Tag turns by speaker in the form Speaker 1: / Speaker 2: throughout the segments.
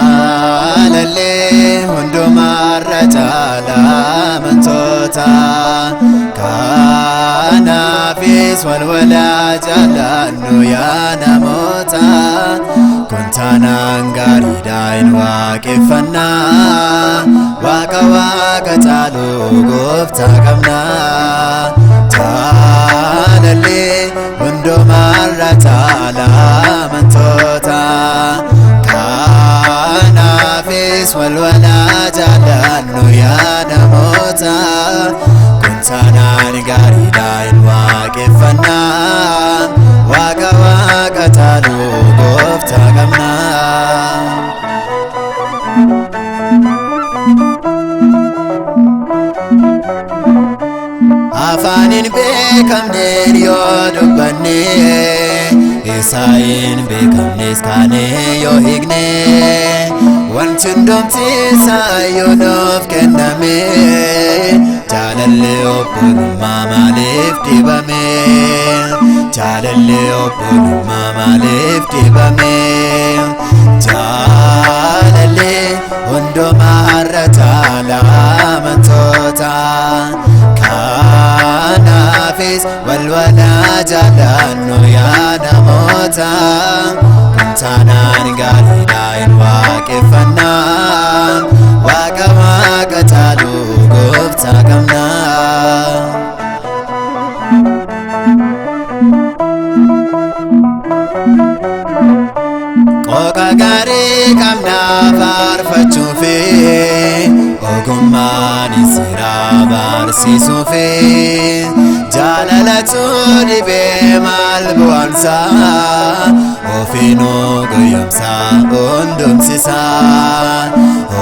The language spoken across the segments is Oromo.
Speaker 1: Jaalale hundumarra caala amantoota kanaafis walwalaa jaalannu yaa namoota kun taanaan gaariidha hin waaqeffannaa waaqa caalu gooftaa qabna. Jaalale hundumarra caala amantoota kanaafis walwalaa jaalannu yaa namoota kun taanaan gaariidha hin waaqeffannaa waaqa caalu gooftaa qabna. Afaanin beekamneen yoo dubbanne isaayin beekamnes kaane yoo hiikne wanti hundumti yoo nuuf kenname jaalalli obbolummaa maaliif dhibame jaalalli obbolummaa maaliif dhibame jaalalli hundumarra caala amantoota kanaafis walwalaa jaalannu yaa namoota kun taanaan gaariidha hin waaqeffannaa waaqa caalu gooftaa qabna. Qooqa gaarii qabna faarfachuufi ogummaan isiraa barsiisuufi jaalalatu dhibee maal bu'aansaa ofiinuu goyyomsaa hundumsisaa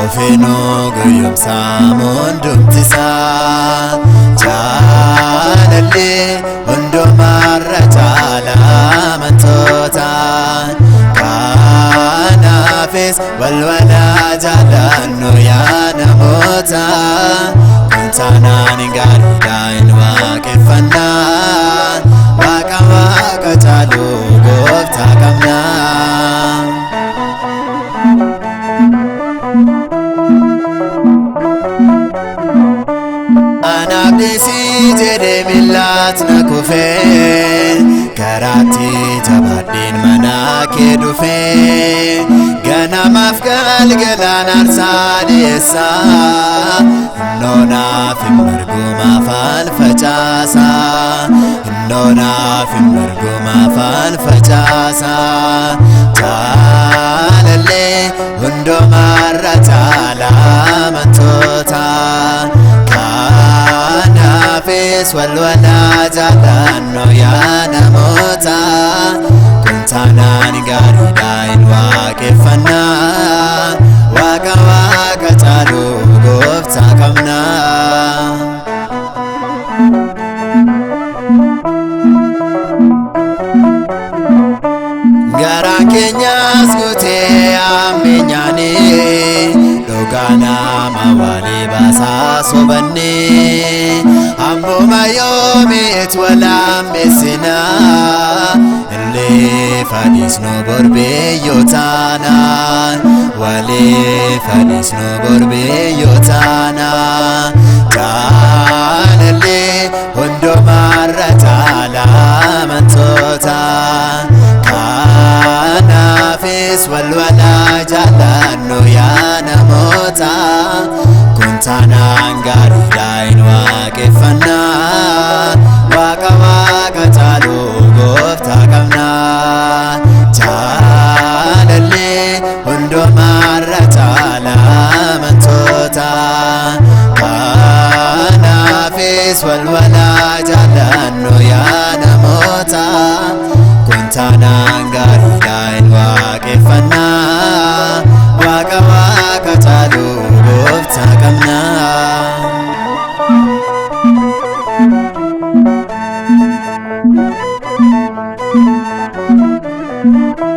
Speaker 1: ofiinuu goyyomsaa hundumsisaa jaalalli hundumarra caala amantoota kanaafis walwalaa jaalannu yaa namoota kun taanaan gaariidha hin waaqeffannaa waaqa caalu gooftaa qabna. Anaaf dhiisii jedhee miilaat na kufee karaatti jabaadheen mana kee dhufee ganamaaf galgalaan aarsaa dhiyeessaa innoonaaf hin margu maafaan facaasa innoonaaf hin margu maafaan facaasa jaalalli hundumarra caala amantoota kanaafis walwalaa jaalannu yaa namoota kun taanaan gaariidha hin waaqeffannaa waaqa caalu gooftaa qabna. Garaan keenyas guutee ammeenyaani dhugaa nama walii baasaa sobanne ammuma yoomiit walammeessinaa illee fadhiisnu borbeeyyoo taanaan walee fadhiisnu borbeeyyoo taanaa jaalalli hundumarra caala amantoota kanaafis walwalaa jaalannu yaa namoota kun taanaan gaariidha hin waaqeffannaa waaqa caalu gooftaa qabna. Jaalalli hundumarra caala amantoota kanaafis walwalaa jaalannu yaa namoota kun taanaan gaariidha hin waaqeffannaa waaqa caalu gooftaa qabna.
Speaker 2: Thank you.